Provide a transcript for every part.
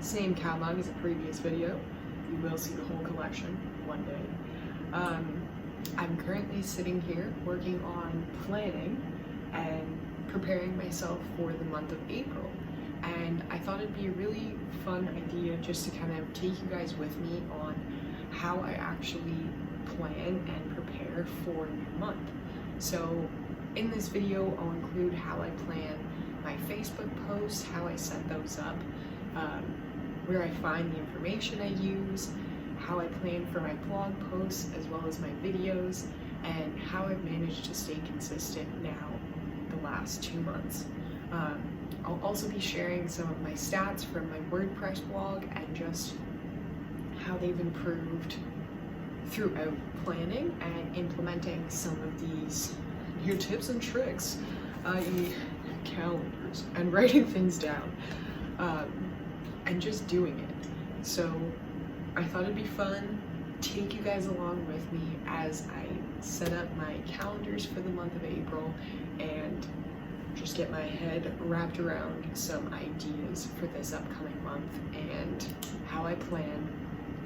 Same catalog as the previous video. You will see the whole collection one day. I'm currently sitting here working on planning and preparing myself for the month of April. And I thought it'd be a really fun idea just to kind of take you guys with me on how I actually plan and prepare for a new month. So in this video, I'll include how I plan my Facebook posts, how I set those up, where I find the information I use, how I plan for my blog posts as well as my videos, and how I've managed to stay consistent now the last 2 months. I'll also be sharing some of my stats from my WordPress blog and just how they've improved throughout planning and implementing some of these new tips and tricks, i.e. calendars and writing things down, and just doing it. So I thought it'd be fun, take you guys along with me as I set up my calendars for the month of April and just get my head wrapped around some ideas for this upcoming month and how I plan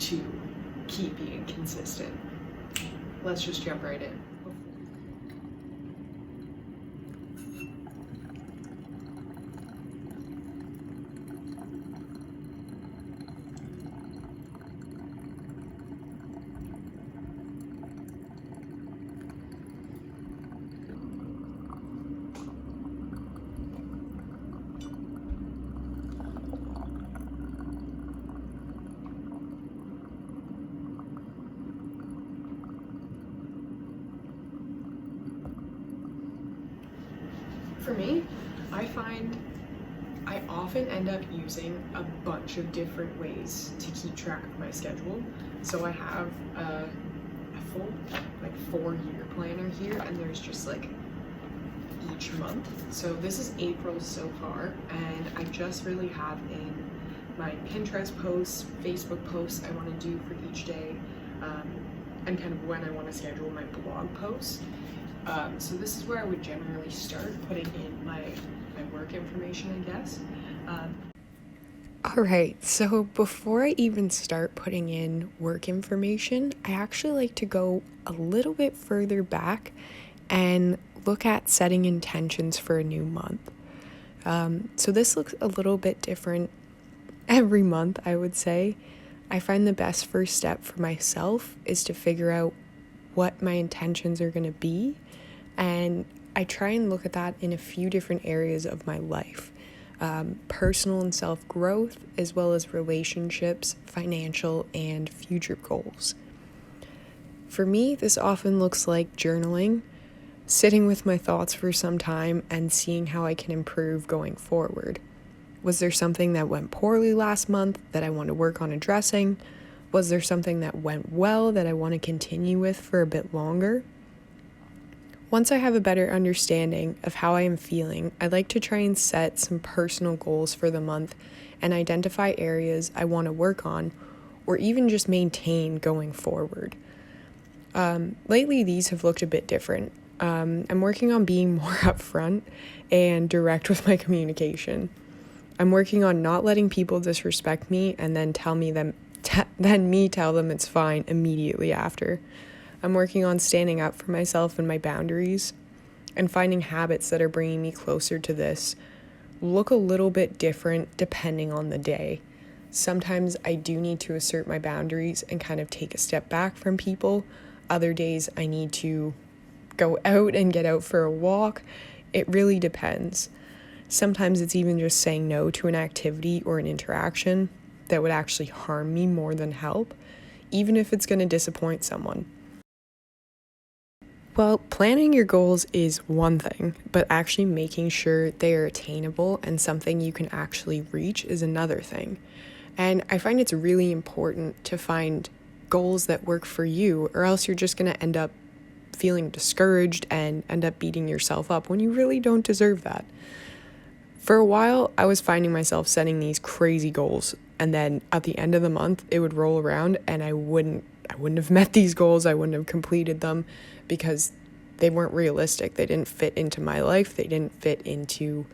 to keep being consistent. Let's just jump right in. For me, I find I often end up using a bunch of different ways to keep track of my schedule. So I have a full 4-year planner here, and there's just like each month. So this is April so far, and I just really have in my Pinterest posts, Facebook posts I want to do for each day, and kind of when I want to schedule my blog posts. So this is where I would generally start putting in my work information, I guess. Alright, so before I even start putting in work information, I actually like to go a little bit further back and look at setting intentions for a new month. So this looks a little bit different every month, I would say. I find the best first step for myself is to figure out what my intentions are going to be. And I try and look at that in a few different areas of my life, personal and self-growth, as well as relationships, financial, and future goals. For me, this often looks like journaling, sitting with my thoughts for some time, and seeing how I can improve going forward. Was there something that went poorly last month that I want to work on addressing? Was there something that went well that I want to continue with for a bit longer? Once I have a better understanding of how I am feeling, I like to try and set some personal goals for the month and identify areas I want to work on or even just maintain going forward. Lately, these have looked a bit different. I'm working on being more upfront and direct with my communication. I'm working on not letting people disrespect me and then tell them it's fine immediately after. I'm working on standing up for myself and my boundaries and finding habits that are bringing me closer to this look a little bit different depending on the day. Sometimes I do need to assert my boundaries and kind of take a step back from people. Other days I need to go out and get out for a walk. It really depends. Sometimes it's even just saying no to an activity or an interaction that would actually harm me more than help, even if it's going to disappoint someone. Well, planning your goals is one thing, but actually making sure they are attainable and something you can actually reach is another thing. And I find it's really important to find goals that work for you, or else you're just going to end up feeling discouraged and end up beating yourself up when you really don't deserve that. For a while, I was finding myself setting these crazy goals, and then at the end of the month, it would roll around and I wouldn't have met these goals, I wouldn't have completed them because they weren't realistic. They didn't fit into my life, they didn't fit into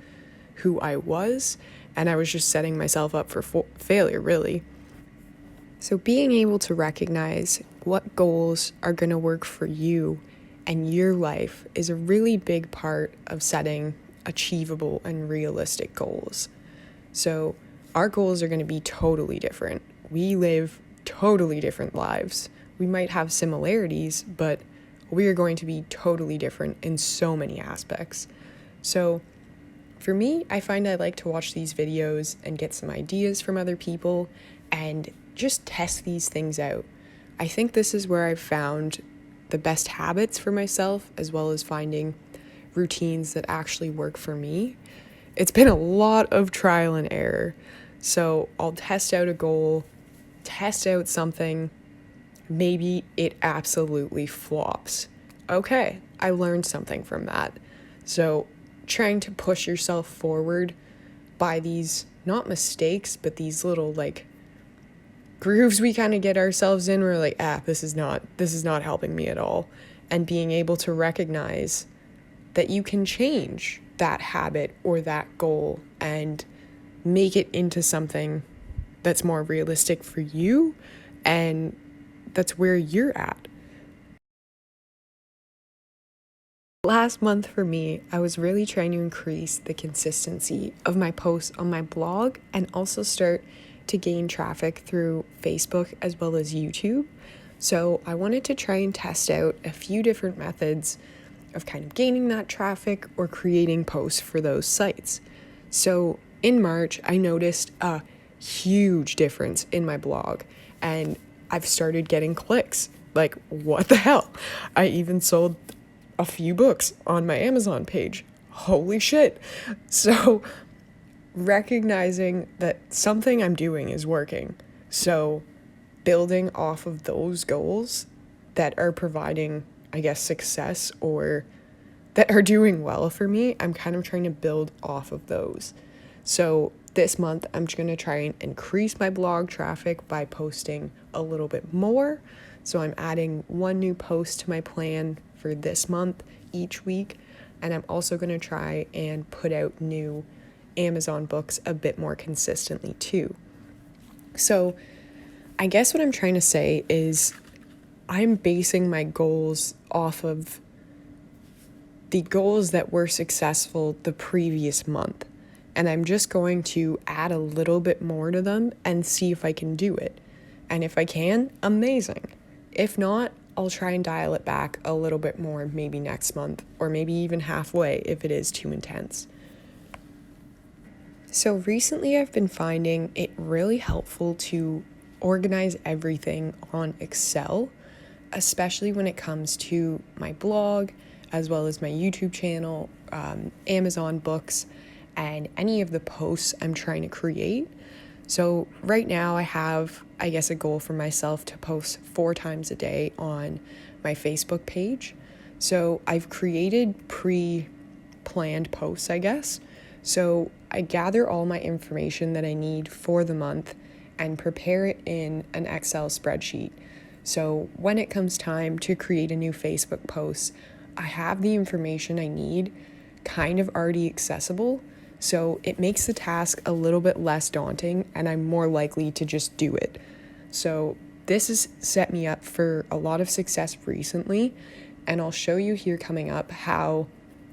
who I was, and I was just setting myself up for failure, really. So being able to recognize what goals are going to work for you and your life is a really big part of setting achievable and realistic goals. So our goals are going to be totally different. We live totally different lives. We might have similarities, but we are going to be totally different in so many aspects. So for me, I find I like to watch these videos and get some ideas from other people and just test these things out. I think this is where I've found the best habits for myself, as well as finding routines that actually work for me. It's been a lot of trial and error. So I'll test out a goal, test out something, maybe it absolutely flops. Okay, I learned something from that. So trying to push yourself forward by these, not mistakes, but these little like grooves we kind of get ourselves in. We're like, this is not helping me at all. And being able to recognize that you can change that habit or that goal and make it into something that's more realistic for you and that's where you're at. Last month for me, I was really trying to increase the consistency of my posts on my blog and also start to gain traffic through Facebook as well as YouTube. So I wanted to try and test out a few different methods of kind of gaining that traffic or creating posts for those sites. So in March, I noticed a huge difference in my blog and I've started getting clicks. Like, what the hell? I even sold a few books on my Amazon page. Holy shit. So recognizing that something I'm doing is working. So building off of those goals that are providing, I guess, success or that are doing well for me, I'm kind of trying to build off of those. So this month, I'm just going to try and increase my blog traffic by posting a little bit more. So I'm adding one new post to my plan for this month each week. And I'm also going to try and put out new Amazon books a bit more consistently too. So I guess what I'm trying to say is I'm basing my goals off of the goals that were successful the previous month. And I'm just going to add a little bit more to them and see if I can do it. And if I can, amazing. If not, I'll try and dial it back a little bit more maybe next month or maybe even halfway if it is too intense. So recently I've been finding it really helpful to organize everything on Excel, especially when it comes to my blog, as well as my YouTube channel, Amazon books, and any of the posts I'm trying to create. So right now I have, I guess, a goal for myself to post 4 times a day on my Facebook page. So I've created pre-planned posts, I guess. So I gather all my information that I need for the month and prepare it in an Excel spreadsheet. So when it comes time to create a new Facebook post, I have the information I need kind of already accessible. So it makes the task a little bit less daunting and I'm more likely to just do it. So this has set me up for a lot of success recently, and I'll show you here coming up how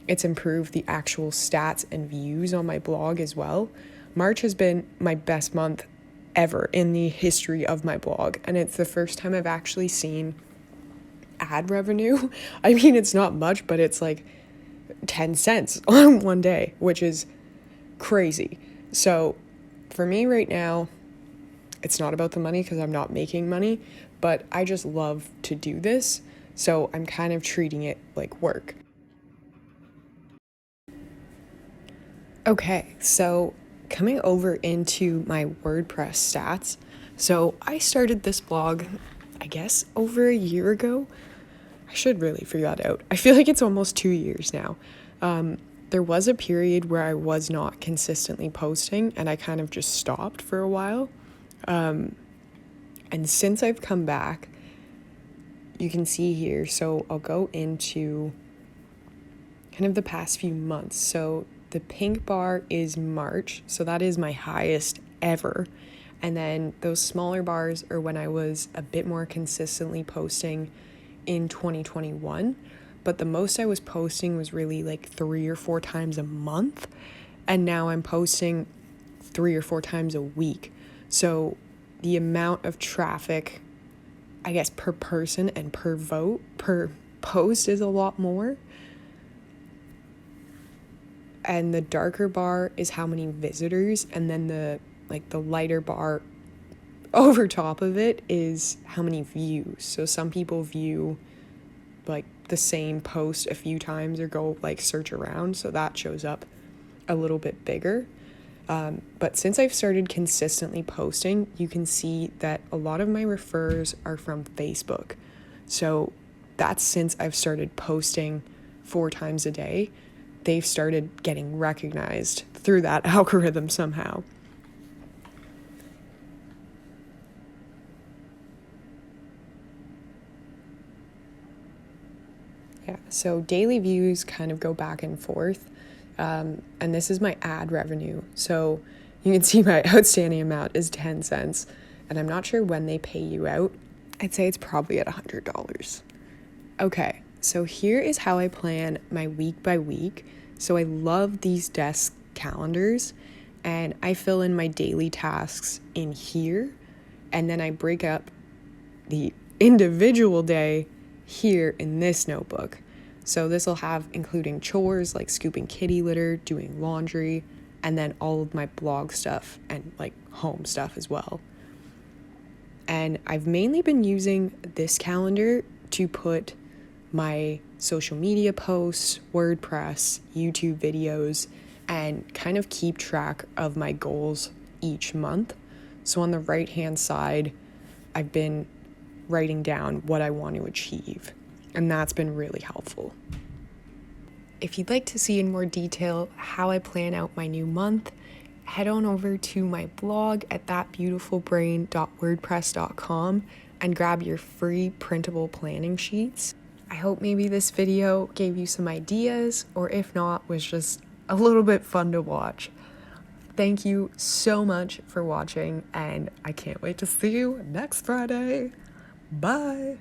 it's improved the actual stats and views on my blog as well. March has been my best month ever in the history of my blog, and it's the first time I've actually seen ad revenue. I mean, it's not much, but it's like 10 cents on one day, which is crazy. So for me right now, it's not about the money because I'm not making money, but I just love to do this. So I'm kind of treating it like work. Okay, so coming over into my WordPress stats. So I started this blog, I guess, over a year ago. I should really figure that out. I feel like it's almost 2 years now. There was a period where I was not consistently posting and I kind of just stopped for a while. And since I've come back, you can see here, so I'll go into kind of the past few months. So the pink bar is March, so that is my highest ever. And then those smaller bars are when I was a bit more consistently posting in 2021. But the most I was posting was really like 3 or 4 times a month. And now I'm posting 3 or 4 times a week. So the amount of traffic, I guess, per person and per post is a lot more. And the darker bar is how many visitors, and then the lighter bar over top of it is how many views. So some people view like the same post a few times or go like search around, so that shows up a little bit bigger. But since I've started consistently posting, you can see that a lot of my refers are from Facebook. So that's since I've started posting 4 times a day. They've started getting recognized through that algorithm somehow. Yeah, so daily views kind of go back and forth. And this is my ad revenue. So you can see my outstanding amount is 10 cents. And I'm not sure when they pay you out. I'd say it's probably at $100. Okay, so here is how I plan my week by week. So I love these desk calendars, and I fill in my daily tasks in here, and then I break up the individual day here in this notebook. So this will have including chores like scooping kitty litter, doing laundry, and then all of my blog stuff and like home stuff as well. And I've mainly been using this calendar to put my social media posts, WordPress, YouTube videos, and kind of keep track of my goals each month. So on the right-hand side, I've been writing down what I want to achieve, and that's been really helpful. If you'd like to see in more detail how I plan out my new month, head on over to my blog at thatbeautifulbrain.wordpress.com and grab your free printable planning sheets. I hope maybe this video gave you some ideas, or if not, was just a little bit fun to watch. Thank you so much for watching, and I can't wait to see you next Friday. Bye!